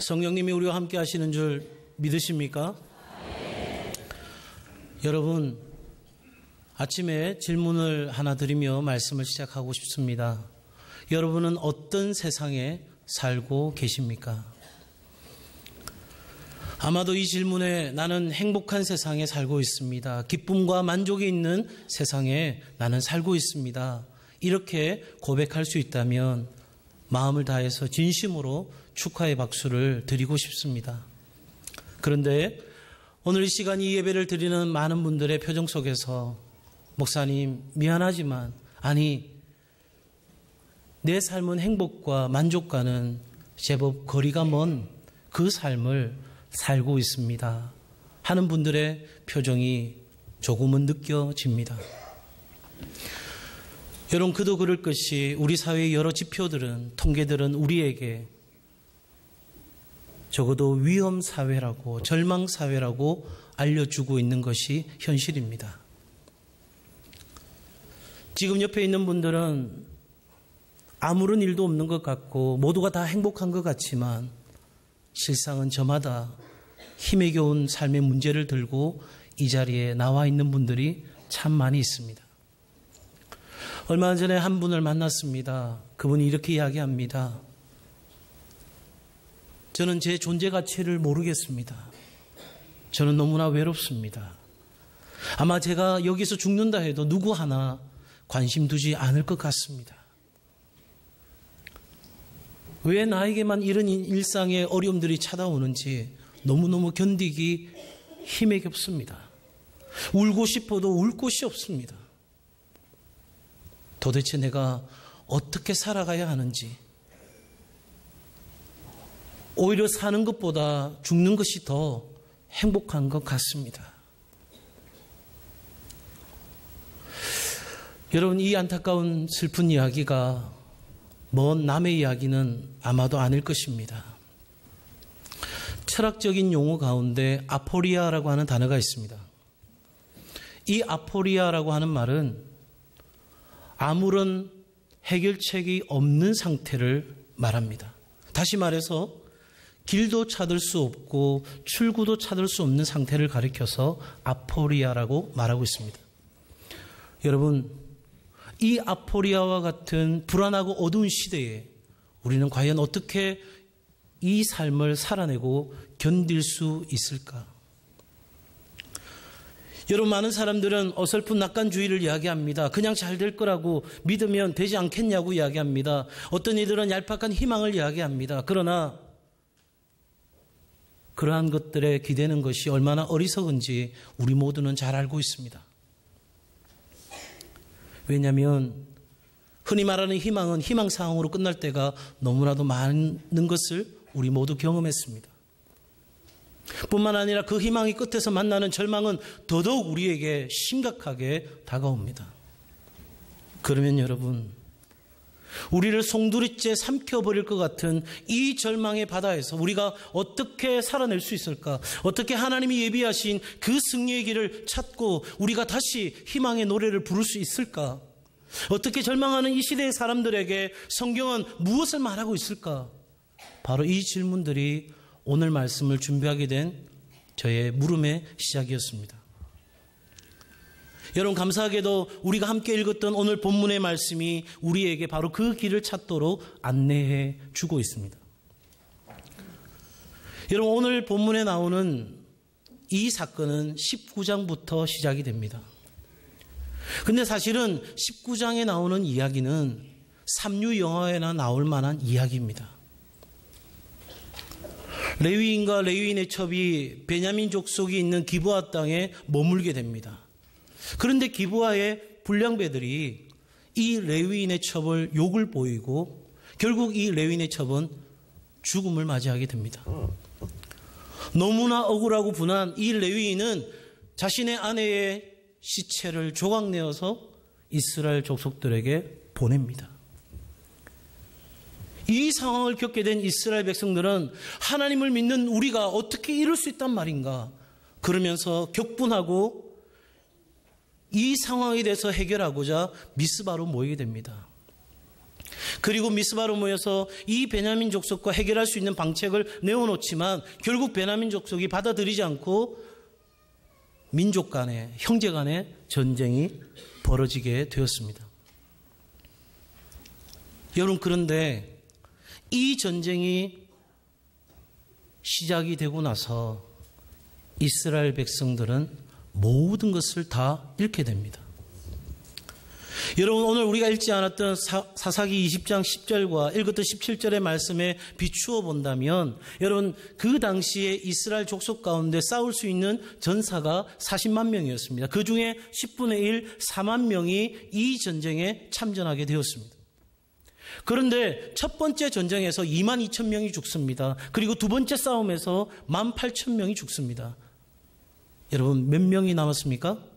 성령님이 우리와 함께 하시는 줄 믿으십니까? 여러분, 아침에 질문을 하나 드리며 말씀을 시작하고 싶습니다. 여러분은 어떤 세상에 살고 계십니까? 아마도 이 질문에 나는 행복한 세상에 살고 있습니다. 기쁨과 만족이 있는 세상에 나는 살고 있습니다. 이렇게 고백할 수 있다면 마음을 다해서 진심으로 축하의 박수를 드리고 싶습니다. 그런데 오늘 이 시간 이 예배를 드리는 많은 분들의 표정 속에서 목사님 미안하지만 아니 내 삶은 행복과 만족과는 제법 거리가 먼 그 삶을 살고 있습니다 하는 분들의 표정이 조금은 느껴집니다. 여러분, 그도 그럴 것이 우리 사회의 여러 지표들은, 통계들은 우리에게 적어도 위험사회라고, 절망사회라고 알려주고 있는 것이 현실입니다. 지금 옆에 있는 분들은 아무런 일도 없는 것 같고 모두가 다 행복한 것 같지만 실상은 저마다 힘에 겨운 삶의 문제를 들고 이 자리에 나와 있는 분들이 참 많이 있습니다. 얼마 전에 한 분을 만났습니다. 그분이 이렇게 이야기합니다. 저는 제 존재 가치를 모르겠습니다. 저는 너무나 외롭습니다. 아마 제가 여기서 죽는다 해도 누구 하나 관심 두지 않을 것 같습니다. 왜 나에게만 이런 일상의 어려움들이 찾아오는지 너무너무 견디기 힘에 겹습니다. 울고 싶어도 울 곳이 없습니다. 도대체 내가 어떻게 살아가야 하는지, 오히려 사는 것보다 죽는 것이 더 행복한 것 같습니다. 여러분, 이 안타까운 슬픈 이야기가 먼 남의 이야기는 아마도 아닐 것입니다. 철학적인 용어 가운데 아포리아라고 하는 단어가 있습니다. 이 아포리아라고 하는 말은 아무런 해결책이 없는 상태를 말합니다. 다시 말해서 길도 찾을 수 없고 출구도 찾을 수 없는 상태를 가리켜서 아포리아라고 말하고 있습니다. 여러분, 이 아포리아와 같은 불안하고 어두운 시대에 우리는 과연 어떻게 이 삶을 살아내고 견딜 수 있을까? 여러분, 많은 사람들은 어설픈 낙관주의를 이야기합니다. 그냥 잘 될 거라고 믿으면 되지 않겠냐고 이야기합니다. 어떤 이들은 얄팍한 희망을 이야기합니다. 그러나 그러한 것들에 기대는 것이 얼마나 어리석은지 우리 모두는 잘 알고 있습니다. 왜냐하면 흔히 말하는 희망은 희망사항으로 끝날 때가 너무나도 많은 것을 우리 모두 경험했습니다. 뿐만 아니라 그 희망이 끝에서 만나는 절망은 더더욱 우리에게 심각하게 다가옵니다. 그러면 여러분, 우리를 송두리째 삼켜버릴 것 같은 이 절망의 바다에서 우리가 어떻게 살아낼 수 있을까? 어떻게 하나님이 예비하신 그 승리의 길을 찾고 우리가 다시 희망의 노래를 부를 수 있을까? 어떻게 절망하는 이 시대의 사람들에게 성경은 무엇을 말하고 있을까? 바로 이 질문들이 오늘 말씀을 준비하게 된 저의 물음의 시작이었습니다. 여러분, 감사하게도 우리가 함께 읽었던 오늘 본문의 말씀이 우리에게 바로 그 길을 찾도록 안내해 주고 있습니다. 여러분, 오늘 본문에 나오는 이 사건은 19장부터 시작이 됩니다. 근데 사실은 19장에 나오는 이야기는 삼류 영화에나 나올 만한 이야기입니다. 레위인과 레위인의 첩이 베냐민 족속이 있는 기브아 땅에 머물게 됩니다. 그런데 기브아의 불량배들이 이 레위인의 첩을 욕을 보이고 결국 이 레위인의 첩은 죽음을 맞이하게 됩니다. 너무나 억울하고 분한 이 레위인은 자신의 아내의 시체를 조각내어서 이스라엘 족속들에게 보냅니다. 이 상황을 겪게 된 이스라엘 백성들은 하나님을 믿는 우리가 어떻게 이럴 수 있단 말인가? 그러면서 격분하고 이 상황에 대해서 해결하고자 미스바로 모이게 됩니다. 그리고 미스바로 모여서 이 베냐민 족속과 해결할 수 있는 방책을 내어놓지만 결국 베냐민 족속이 받아들이지 않고 민족 간의, 형제 간의 전쟁이 벌어지게 되었습니다. 여러분, 그런데 이 전쟁이 시작이 되고 나서 이스라엘 백성들은 모든 것을 다 잃게 됩니다. 여러분, 오늘 우리가 읽지 않았던 사사기 20장 10절과 읽었던 17절의 말씀에 비추어 본다면 여러분, 그 당시에 이스라엘 족속 가운데 싸울 수 있는 전사가 40만 명이었습니다. 그 중에 10분의 1, 4만 명이 이 전쟁에 참전하게 되었습니다. 그런데 첫 번째 전쟁에서 2만 2천 명이 죽습니다. 그리고 두 번째 싸움에서 1만 8천 명이 죽습니다. 여러분, 몇 명이 남았습니까?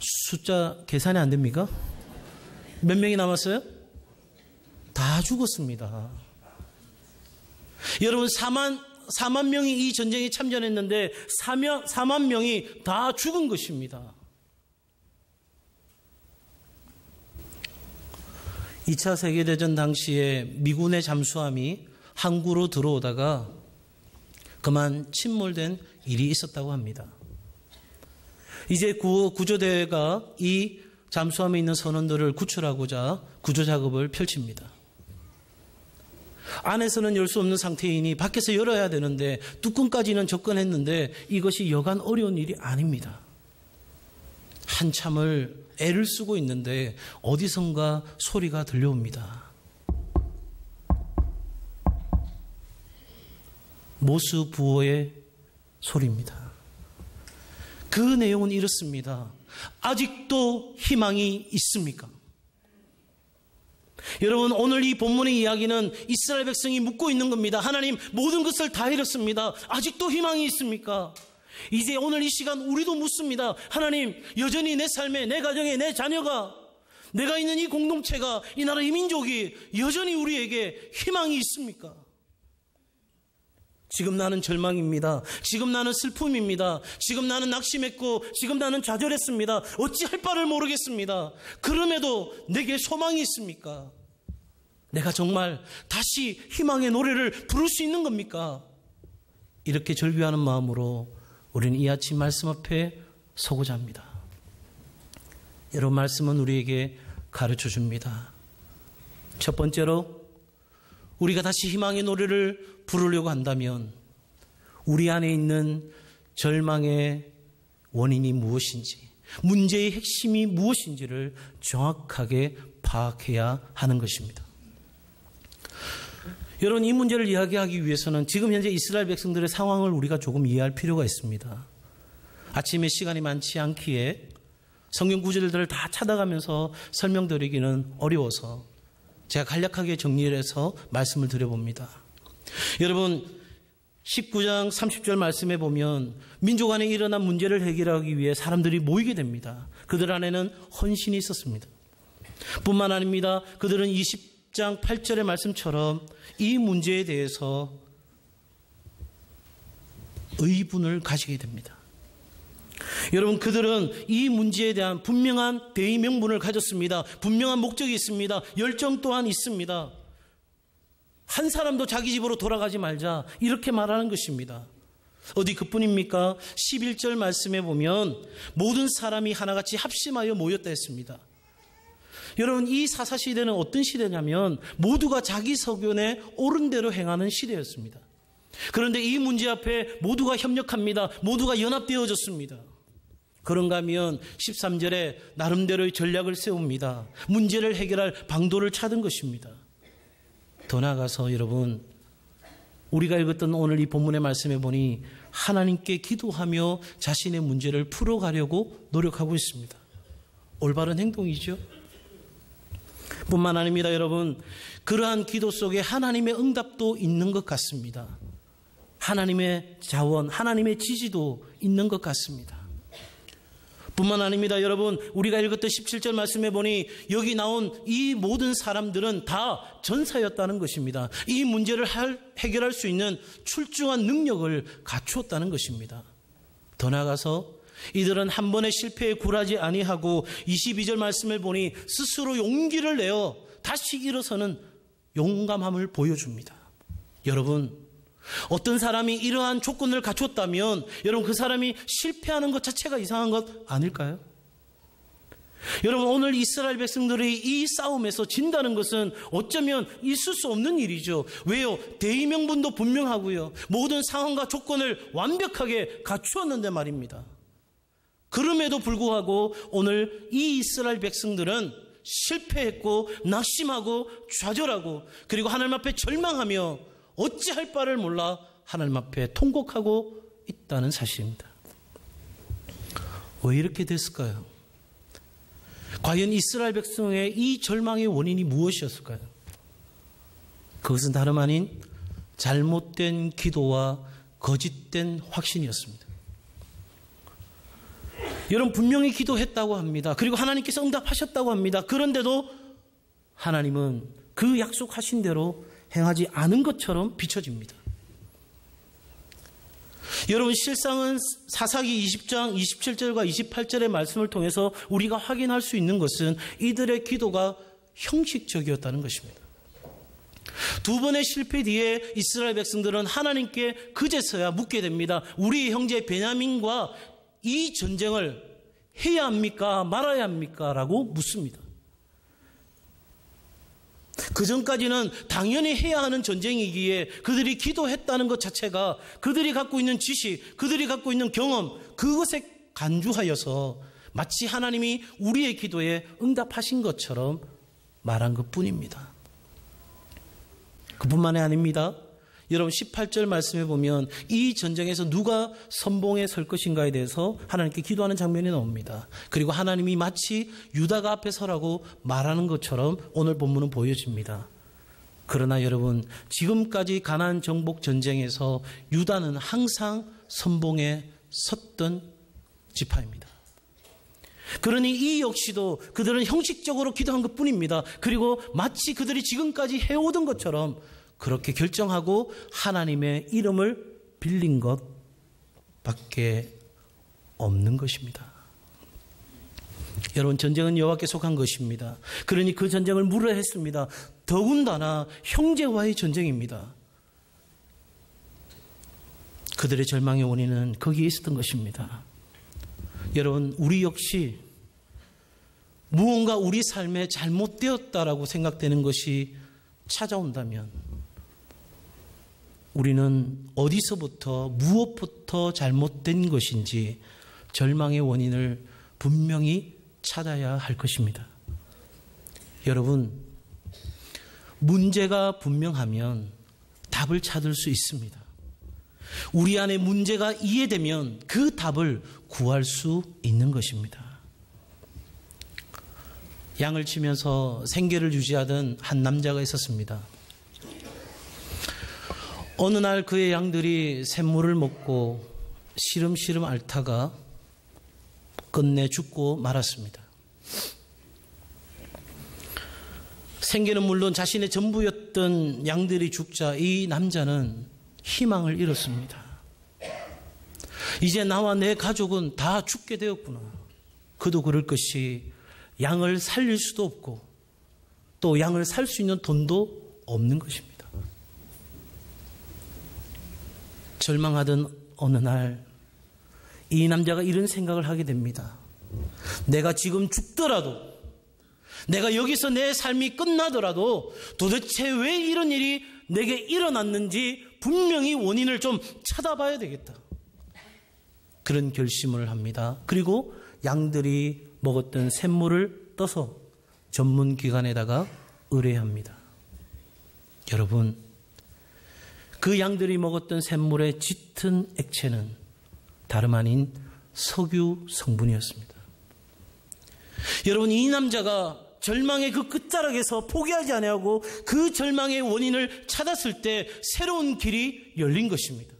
숫자 계산이 안 됩니까? 몇 명이 남았어요? 다 죽었습니다. 여러분, 4만 명이 이 전쟁에 참전했는데 4만 명이 다 죽은 것입니다. 2차 세계대전 당시에 미군의 잠수함이 항구로 들어오다가 그만 침몰된 일이 있었다고 합니다. 이제 구조대가 이 잠수함에 있는 선원들을 구출하고자 구조 작업을 펼칩니다. 안에서는 열 수 없는 상태이니 밖에서 열어야 되는데 뚜껑까지는 접근했는데 이것이 여간 어려운 일이 아닙니다. 한참을 애를 쓰고 있는데 어디선가 소리가 들려옵니다. 모수 부호의 소리입니다. 그 내용은 이렇습니다. 아직도 희망이 있습니까? 여러분, 오늘 이 본문의 이야기는 이스라엘 백성이 묻고 있는 겁니다. 하나님, 모든 것을 다 잃었습니다. 아직도 희망이 있습니까? 이제 오늘 이 시간 우리도 묻습니다. 하나님, 여전히 내 삶에, 내 가정에, 내 자녀가, 내가 있는 이 공동체가, 이 나라, 이 민족이 여전히 우리에게 희망이 있습니까? 지금 나는 절망입니다. 지금 나는 슬픔입니다. 지금 나는 낙심했고 지금 나는 좌절했습니다. 어찌할 바를 모르겠습니다. 그럼에도 내게 소망이 있습니까? 내가 정말 다시 희망의 노래를 부를 수 있는 겁니까? 이렇게 절규하는 마음으로 우리는 이 아침 말씀 앞에 서고자 합니다. 여러분, 말씀은 우리에게 가르쳐 줍니다. 첫 번째로, 우리가 다시 희망의 노래를 부르려고 한다면 우리 안에 있는 절망의 원인이 무엇인지, 문제의 핵심이 무엇인지를 정확하게 파악해야 하는 것입니다. 여러분, 이 문제를 이야기하기 위해서는 지금 현재 이스라엘 백성들의 상황을 우리가 조금 이해할 필요가 있습니다. 아침에 시간이 많지 않기에 성경 구절들을 다 찾아가면서 설명드리기는 어려워서 제가 간략하게 정리를 해서 말씀을 드려봅니다. 여러분, 19장 30절 말씀에 보면 민족 안에 일어난 문제를 해결하기 위해 사람들이 모이게 됩니다. 그들 안에는 헌신이 있었습니다. 뿐만 아닙니다. 그들은 20장 8절의 말씀처럼 이 문제에 대해서 의분을 가지게 됩니다. 여러분, 그들은 이 문제에 대한 분명한 대의 명분을 가졌습니다. 분명한 목적이 있습니다. 열정 또한 있습니다. 한 사람도 자기 집으로 돌아가지 말자, 이렇게 말하는 것입니다. 어디 그뿐입니까? 11절 말씀에 보면 모든 사람이 하나같이 합심하여 모였다 했습니다. 여러분, 이 사사시대는 어떤 시대냐면 모두가 자기 소견에 옳은 대로 행하는 시대였습니다. 그런데 이 문제 앞에 모두가 협력합니다. 모두가 연합되어졌습니다. 그런가 하면 13절에 나름대로의 전략을 세웁니다. 문제를 해결할 방도를 찾은 것입니다. 더 나아가서 여러분, 우리가 읽었던 오늘 이 본문의 말씀에 보니 하나님께 기도하며 자신의 문제를 풀어가려고 노력하고 있습니다. 올바른 행동이죠. 뿐만 아닙니다. 여러분, 그러한 기도 속에 하나님의 응답도 있는 것 같습니다. 하나님의 자원, 하나님의 지지도 있는 것 같습니다. 뿐만 아닙니다. 여러분, 우리가 읽었던 17절 말씀에 보니 여기 나온 이 모든 사람들은 다 전사였다는 것입니다. 이 문제를 해결할 수 있는 출중한 능력을 갖추었다는 것입니다. 더 나아가서 이들은 한 번의 실패에 굴하지 아니하고 22절 말씀을 보니 스스로 용기를 내어 다시 일어서는 용감함을 보여줍니다. 여러분, 어떤 사람이 이러한 조건을 갖췄다면 여러분 그 사람이 실패하는 것 자체가 이상한 것 아닐까요? 여러분, 오늘 이스라엘 백성들이 이 싸움에서 진다는 것은 어쩌면 있을 수 없는 일이죠. 왜요? 대의명분도 분명하고요. 모든 상황과 조건을 완벽하게 갖추었는데 말입니다. 그럼에도 불구하고 오늘 이 이스라엘 백성들은 실패했고 낙심하고 좌절하고 그리고 하나님 앞에 절망하며 어찌할 바를 몰라 하나님 앞에 통곡하고 있다는 사실입니다. 왜 이렇게 됐을까요? 과연 이스라엘 백성의 이 절망의 원인이 무엇이었을까요? 그것은 다름 아닌 잘못된 기도와 거짓된 확신이었습니다. 여러분, 분명히 기도했다고 합니다. 그리고 하나님께서 응답하셨다고 합니다. 그런데도 하나님은 그 약속하신 대로 행하지 않은 것처럼 비춰집니다. 여러분, 실상은 사사기 20장 27절과 28절의 말씀을 통해서 우리가 확인할 수 있는 것은 이들의 기도가 형식적이었다는 것입니다. 두 번의 실패 뒤에 이스라엘 백성들은 하나님께 그제서야 묻게 됩니다. 우리 형제 베냐민과 이 전쟁을 해야 합니까? 말아야 합니까? 라고 묻습니다. 그 전까지는 당연히 해야 하는 전쟁이기에 그들이 기도했다는 것 자체가 그들이 갖고 있는 지식, 그들이 갖고 있는 경험, 그것에 간주하여서 마치 하나님이 우리의 기도에 응답하신 것처럼 말한 것 뿐입니다. 그뿐만이 아닙니다. 여러분, 18절 말씀에 보면 이 전쟁에서 누가 선봉에 설 것인가에 대해서 하나님께 기도하는 장면이 나옵니다. 그리고 하나님이 마치 유다가 앞에 서라고 말하는 것처럼 오늘 본문은 보여집니다. 그러나 여러분, 지금까지 가나안 정복 전쟁에서 유다는 항상 선봉에 섰던 지파입니다. 그러니 이 역시도 그들은 형식적으로 기도한 것뿐입니다. 그리고 마치 그들이 지금까지 해오던 것처럼 그렇게 결정하고 하나님의 이름을 빌린 것밖에 없는 것입니다. 여러분, 전쟁은 여호와께 속한 것입니다. 그러니 그 전쟁을 무르했습니다. 더군다나 형제와의 전쟁입니다. 그들의 절망의 원인은 거기에 있었던 것입니다. 여러분, 우리 역시 무언가 우리 삶에 잘못되었다라고 생각되는 것이 찾아온다면 우리는 어디서부터 무엇부터 잘못된 것인지 절망의 원인을 분명히 찾아야 할 것입니다. 여러분, 문제가 분명하면 답을 찾을 수 있습니다. 우리 안에 문제가 이해되면 그 답을 구할 수 있는 것입니다. 양을 치면서 생계를 유지하던 한 남자가 있었습니다. 어느 날 그의 양들이 샘물을 먹고 시름시름 앓다가 끝내 죽고 말았습니다. 생계는 물론 자신의 전부였던 양들이 죽자 이 남자는 희망을 잃었습니다. 이제 나와 내 가족은 다 죽게 되었구나. 그도 그럴 것이 양을 살릴 수도 없고 또 양을 살 수 있는 돈도 없는 것입니다. 절망하던 어느 날 이 남자가 이런 생각을 하게 됩니다. 내가 지금 죽더라도, 내가 여기서 내 삶이 끝나더라도 도대체 왜 이런 일이 내게 일어났는지 분명히 원인을 좀 찾아봐야 되겠다. 그런 결심을 합니다. 그리고 양들이 먹었던 샘물을 떠서 전문기관에다가 의뢰합니다. 여러분, 그 양들이 먹었던 샘물의 짙은 액체는 다름 아닌 석유 성분이었습니다. 여러분, 이 남자가 절망의 그 끝자락에서 포기하지 아니하고 그 절망의 원인을 찾았을 때 새로운 길이 열린 것입니다.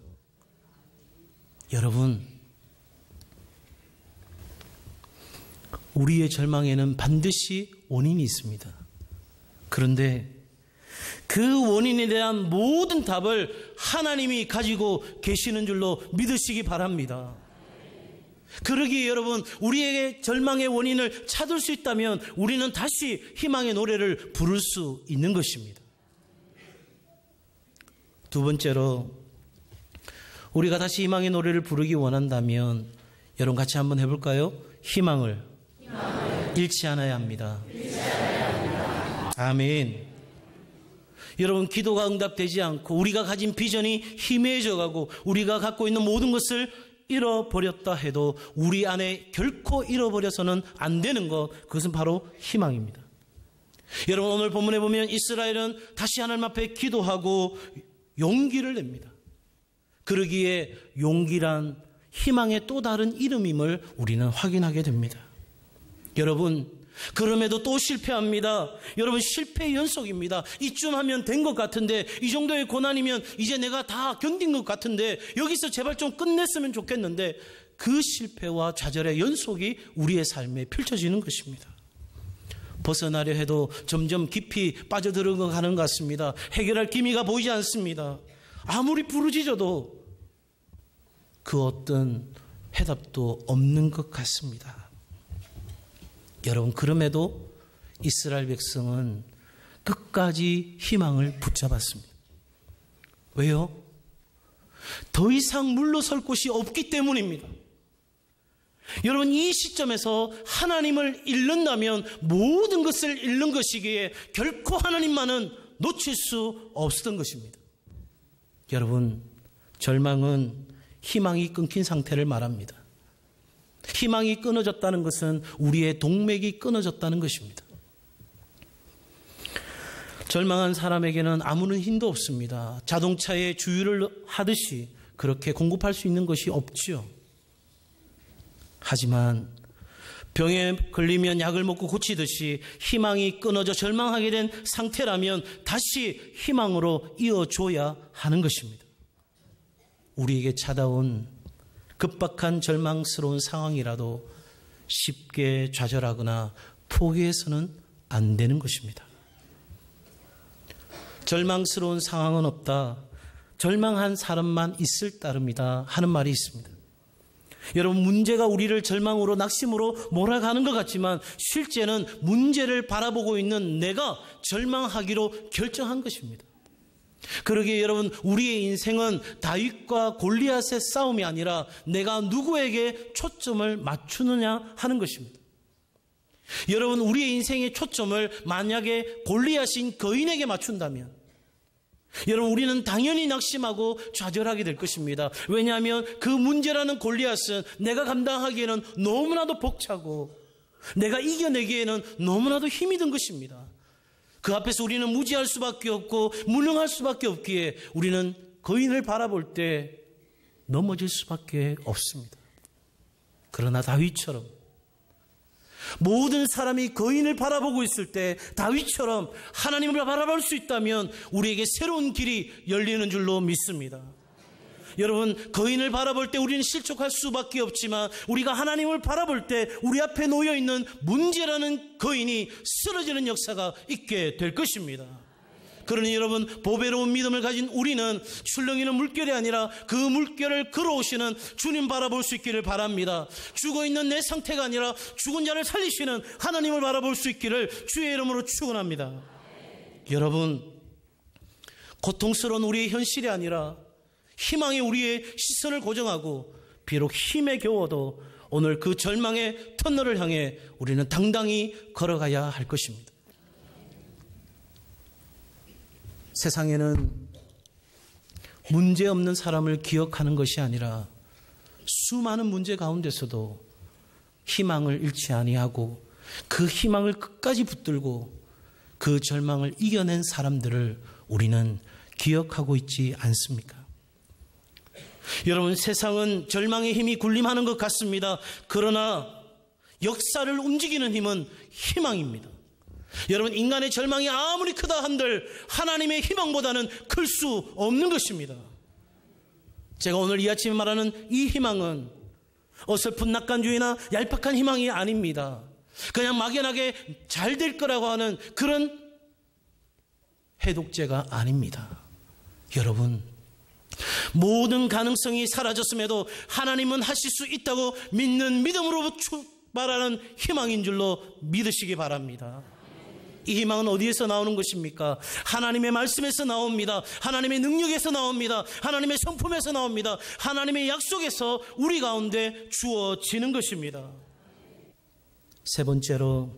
여러분, 우리의 절망에는 반드시 원인이 있습니다. 그런데 그 원인에 대한 모든 답을 하나님이 가지고 계시는 줄로 믿으시기 바랍니다. 그러기에 여러분, 우리에게 절망의 원인을 찾을 수 있다면 우리는 다시 희망의 노래를 부를 수 있는 것입니다. 두 번째로, 우리가 다시 희망의 노래를 부르기 원한다면 여러분 같이 한번 해볼까요? 희망을 잃지 않아야 합니다. 아멘. 여러분, 기도가 응답되지 않고 우리가 가진 비전이 희미해져 가고 우리가 갖고 있는 모든 것을 잃어버렸다 해도 우리 안에 결코 잃어버려서는 안 되는 것, 그것은 바로 희망입니다. 여러분, 오늘 본문에 보면 이스라엘은 다시 하나님 앞에 기도하고 용기를 냅니다. 그러기에 용기란 희망의 또 다른 이름임을 우리는 확인하게 됩니다. 여러분, 그럼에도 또 실패합니다. 여러분, 실패의 연속입니다. 이쯤 하면 된 것 같은데, 이 정도의 고난이면 이제 내가 다 견딘 것 같은데, 여기서 제발 좀 끝냈으면 좋겠는데, 그 실패와 좌절의 연속이 우리의 삶에 펼쳐지는 것입니다. 벗어나려 해도 점점 깊이 빠져들어가는 것 같습니다. 해결할 기미가 보이지 않습니다. 아무리 부르짖어도 그 어떤 해답도 없는 것 같습니다. 여러분, 그럼에도 이스라엘 백성은 끝까지 희망을 붙잡았습니다. 왜요? 더 이상 물러설 곳이 없기 때문입니다. 여러분, 이 시점에서 하나님을 잃는다면 모든 것을 잃는 것이기에 결코 하나님만은 놓칠 수 없었던 것입니다. 여러분, 절망은 희망이 끊긴 상태를 말합니다. 희망이 끊어졌다는 것은 우리의 동맥이 끊어졌다는 것입니다. 절망한 사람에게는 아무런 힘도 없습니다. 자동차에 주유를 하듯이 그렇게 공급할 수 있는 것이 없지요. 하지만 병에 걸리면 약을 먹고 고치듯이 희망이 끊어져 절망하게 된 상태라면 다시 희망으로 이어줘야 하는 것입니다. 우리에게 찾아온 급박한 절망스러운 상황이라도 쉽게 좌절하거나 포기해서는 안 되는 것입니다. 절망스러운 상황은 없다. 절망한 사람만 있을 따름이다 하는 말이 있습니다. 여러분, 문제가 우리를 절망으로 낙심으로 몰아가는 것 같지만 실제는 문제를 바라보고 있는 내가 절망하기로 결정한 것입니다. 그러기에 여러분, 우리의 인생은 다윗과 골리앗의 싸움이 아니라 내가 누구에게 초점을 맞추느냐 하는 것입니다. 여러분, 우리의 인생의 초점을 만약에 골리앗인 거인에게 맞춘다면 여러분, 우리는 당연히 낙심하고 좌절하게 될 것입니다. 왜냐하면 그 문제라는 골리앗은 내가 감당하기에는 너무나도 벅차고 내가 이겨내기에는 너무나도 힘이 든 것입니다. 그 앞에서 우리는 무지할 수밖에 없고 무능할 수밖에 없기에 우리는 거인을 바라볼 때 넘어질 수밖에 없습니다. 그러나 다윗처럼 모든 사람이 거인을 바라보고 있을 때 다윗처럼 하나님을 바라볼 수 있다면 우리에게 새로운 길이 열리는 줄로 믿습니다. 여러분, 거인을 바라볼 때 우리는 실족할 수밖에 없지만 우리가 하나님을 바라볼 때 우리 앞에 놓여있는 문제라는 거인이 쓰러지는 역사가 있게 될 것입니다. 그러니 여러분, 보배로운 믿음을 가진 우리는 출렁이는 물결이 아니라 그 물결을 걸어오시는 주님 바라볼 수 있기를 바랍니다. 죽어있는 내 상태가 아니라 죽은 자를 살리시는 하나님을 바라볼 수 있기를 주의 이름으로 축원합니다. 여러분, 고통스러운 우리의 현실이 아니라 희망에 우리의 시선을 고정하고 비록 힘에 겨워도 오늘 그 절망의 터널을 향해 우리는 당당히 걸어가야 할 것입니다. 세상에는 문제 없는 사람을 기억하는 것이 아니라 수많은 문제 가운데서도 희망을 잃지 아니하고 그 희망을 끝까지 붙들고 그 절망을 이겨낸 사람들을 우리는 기억하고 있지 않습니까? 여러분, 세상은 절망의 힘이 군림하는 것 같습니다. 그러나 역사를 움직이는 힘은 희망입니다. 여러분, 인간의 절망이 아무리 크다 한들 하나님의 희망보다는 클 수 없는 것입니다. 제가 오늘 이 아침에 말하는 이 희망은 어설픈 낙관주의나 얄팍한 희망이 아닙니다. 그냥 막연하게 잘 될 거라고 하는 그런 해독제가 아닙니다. 여러분, 모든 가능성이 사라졌음에도 하나님은 하실 수 있다고 믿는 믿음으로 출발하는 희망인 줄로 믿으시기 바랍니다. 이 희망은 어디에서 나오는 것입니까? 하나님의 말씀에서 나옵니다. 하나님의 능력에서 나옵니다. 하나님의 성품에서 나옵니다. 하나님의 약속에서 우리 가운데 주어지는 것입니다. 세 번째로,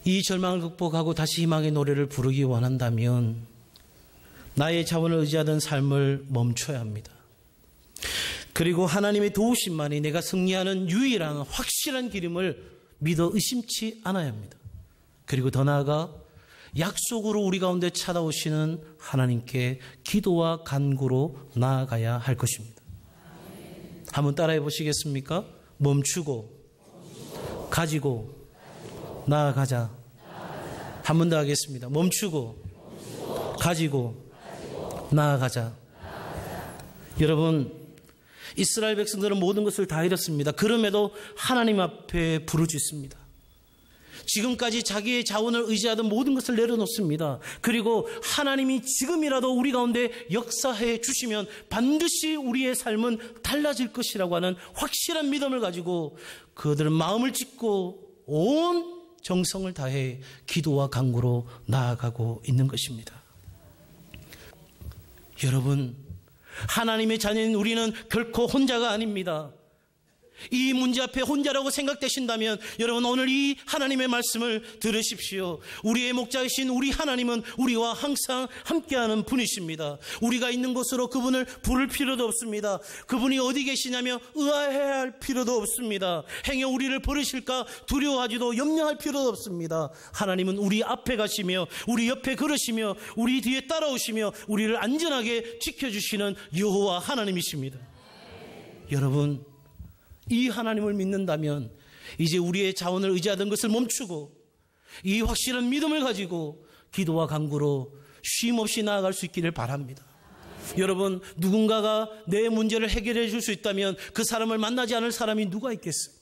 이 절망을 극복하고 다시 희망의 노래를 부르기 원한다면 나의 자원을 의지하던 삶을 멈춰야 합니다. 그리고 하나님의 도우심만이 내가 승리하는 유일한 확실한 길임을 믿어 의심치 않아야 합니다. 그리고 더 나아가 약속으로 우리 가운데 찾아오시는 하나님께 기도와 간구로 나아가야 할 것입니다. 한번 따라해 보시겠습니까? 멈추고 가지고 나아가자. 한 번 더 하겠습니다. 멈추고 가지고 나아가자. 여러분, 이스라엘 백성들은 모든 것을 다 잃었습니다. 그럼에도 하나님 앞에 부르짖습니다. 지금까지 자기의 자원을 의지하던 모든 것을 내려놓습니다. 그리고 하나님이 지금이라도 우리 가운데 역사해 주시면 반드시 우리의 삶은 달라질 것이라고 하는 확실한 믿음을 가지고 그들은 마음을 찢고 온 정성을 다해 기도와 간구로 나아가고 있는 것입니다. 여러분, 하나님의 자녀인 우리는 결코 혼자가 아닙니다. 이 문제 앞에 혼자라고 생각되신다면 여러분, 오늘 이 하나님의 말씀을 들으십시오. 우리의 목자이신 우리 하나님은 우리와 항상 함께하는 분이십니다. 우리가 있는 곳으로 그분을 부를 필요도 없습니다. 그분이 어디 계시냐며 의아해야 할 필요도 없습니다. 행여 우리를 버리실까 두려워하지도 염려할 필요도 없습니다. 하나님은 우리 앞에 가시며 우리 옆에 걸으시며 우리 뒤에 따라오시며 우리를 안전하게 지켜주시는 여호와 하나님이십니다. 여러분, 이 하나님을 믿는다면 이제 우리의 자원을 의지하던 것을 멈추고 이 확실한 믿음을 가지고 기도와 간구로 쉼없이 나아갈 수 있기를 바랍니다. 여러분, 누군가가 내 문제를 해결해 줄 수 있다면 그 사람을 만나지 않을 사람이 누가 있겠어요?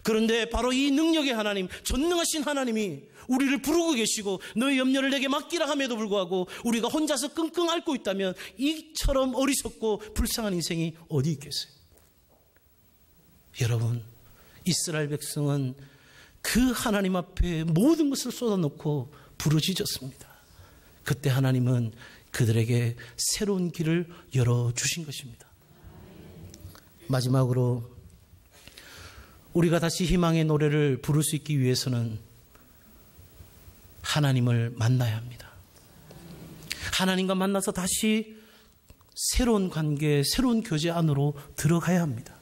그런데 바로 이 능력의 하나님, 전능하신 하나님이 우리를 부르고 계시고 너의 염려를 내게 맡기라 함에도 불구하고 우리가 혼자서 끙끙 앓고 있다면 이처럼 어리석고 불쌍한 인생이 어디 있겠어요? 여러분, 이스라엘 백성은 그 하나님 앞에 모든 것을 쏟아놓고 부르짖었습니다. 그때 하나님은 그들에게 새로운 길을 열어주신 것입니다. 마지막으로 우리가 다시 희망의 노래를 부를 수 있기 위해서는 하나님을 만나야 합니다. 하나님과 만나서 다시 새로운 관계, 새로운 교제 안으로 들어가야 합니다.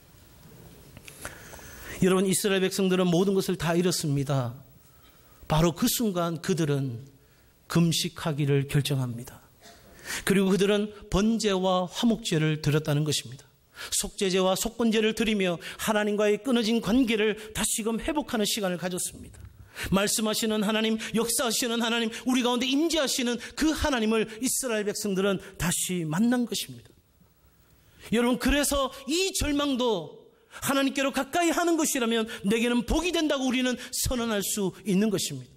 여러분, 이스라엘 백성들은 모든 것을 다 잃었습니다. 바로 그 순간 그들은 금식하기를 결정합니다. 그리고 그들은 번제와 화목제를 드렸다는 것입니다. 속죄제와 속건제를 드리며 하나님과의 끊어진 관계를 다시금 회복하는 시간을 가졌습니다. 말씀하시는 하나님, 역사하시는 하나님, 우리 가운데 임재하시는 그 하나님을 이스라엘 백성들은 다시 만난 것입니다. 여러분, 그래서 이 절망도 하나님께로 가까이 하는 것이라면 내게는 복이 된다고 우리는 선언할 수 있는 것입니다.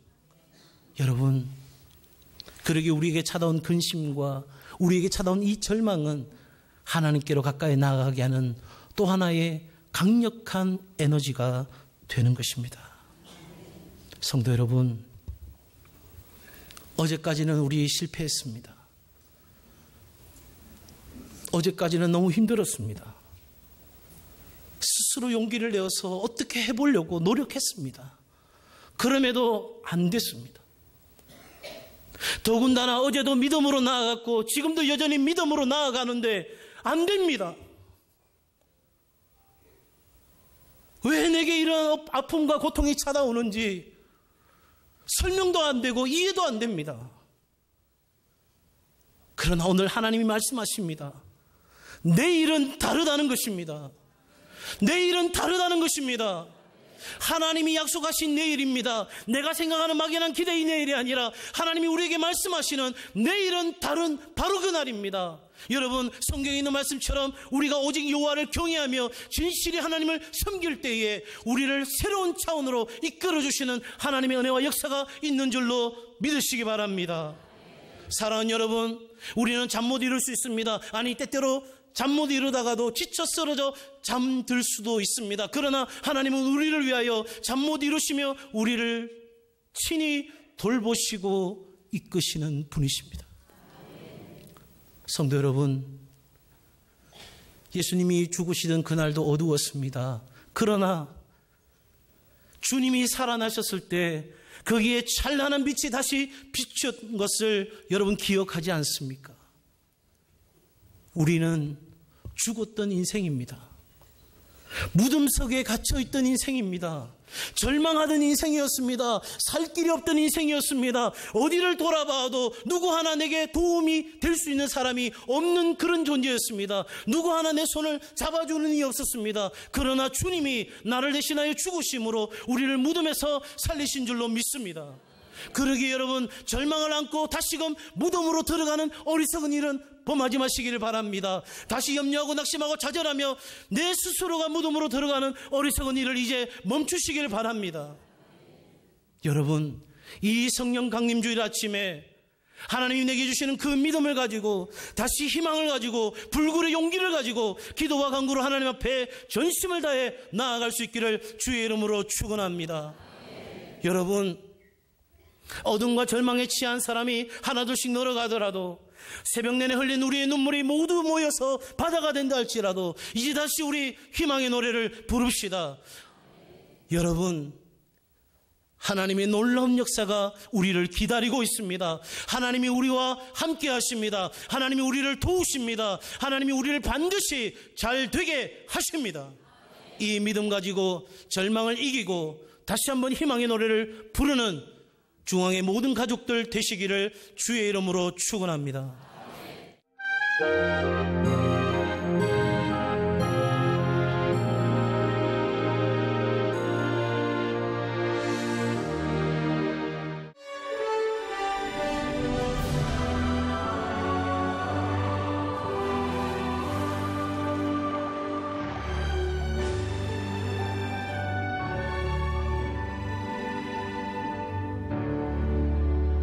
여러분, 그러기에 우리에게 찾아온 근심과 우리에게 찾아온 이 절망은 하나님께로 가까이 나아가게 하는 또 하나의 강력한 에너지가 되는 것입니다. 성도 여러분, 어제까지는 우리 실패했습니다. 어제까지는 너무 힘들었습니다. 스스로 용기를 내어서 어떻게 해보려고 노력했습니다. 그럼에도 안 됐습니다. 더군다나 어제도 믿음으로 나아갔고 지금도 여전히 믿음으로 나아가는데 안 됩니다. 왜 내게 이런 아픔과 고통이 찾아오는지 설명도 안 되고 이해도 안 됩니다. 그러나 오늘 하나님이 말씀하십니다. 내일은 다르다는 것입니다. 내일은 다르다는 것입니다. 하나님이 약속하신 내일입니다. 내가 생각하는 막연한 기대의 내일이 아니라 하나님이 우리에게 말씀하시는 내일은 다른 바로 그 날입니다. 여러분, 성경에 있는 말씀처럼 우리가 오직 여호와를 경외하며 진실히 하나님을 섬길 때에 우리를 새로운 차원으로 이끌어주시는 하나님의 은혜와 역사가 있는 줄로 믿으시기 바랍니다. 사랑하는 여러분, 우리는 잠 못 이룰 수 있습니다. 아니, 때때로 잠 못 이루다가도 지쳐 쓰러져 잠들 수도 있습니다. 그러나 하나님은 우리를 위하여 잠 못 이루시며 우리를 친히 돌보시고 이끄시는 분이십니다. 성도 여러분, 예수님이 죽으시던 그날도 어두웠습니다. 그러나 주님이 살아나셨을 때 거기에 찬란한 빛이 다시 비춘 것을 여러분 기억하지 않습니까? 우리는 죽었던 인생입니다. 무덤 속에 갇혀있던 인생입니다. 절망하던 인생이었습니다. 살 길이 없던 인생이었습니다. 어디를 돌아봐도 누구 하나 내게 도움이 될 수 있는 사람이 없는 그런 존재였습니다. 누구 하나 내 손을 잡아주는 이가 없었습니다. 그러나 주님이 나를 대신하여 죽으심으로 우리를 무덤에서 살리신 줄로 믿습니다. 그러기에 여러분, 절망을 안고 다시금 무덤으로 들어가는 어리석은 일은 범하지 마시기를 바랍니다. 다시 염려하고 낙심하고 좌절하며 내 스스로가 무덤으로 들어가는 어리석은 일을 이제 멈추시기를 바랍니다. 여러분, 이 성령 강림주일 아침에 하나님이 내게 주시는 그 믿음을 가지고 다시 희망을 가지고 불굴의 용기를 가지고 기도와 간구로 하나님 앞에 전심을 다해 나아갈 수 있기를 주의 이름으로 축원합니다. 여러분, 어둠과 절망에 취한 사람이 하나둘씩 늘어가더라도 새벽 내내 흘린 우리의 눈물이 모두 모여서 바다가 된다 할지라도 이제 다시 우리 희망의 노래를 부릅시다. 여러분, 하나님의 놀라운 역사가 우리를 기다리고 있습니다. 하나님이 우리와 함께 하십니다. 하나님이 우리를 도우십니다. 하나님이 우리를 반드시 잘 되게 하십니다. 이 믿음 가지고 절망을 이기고 다시 한번 희망의 노래를 부르는 중앙의 모든 가족들 되시기를 주의 이름으로 축원합니다.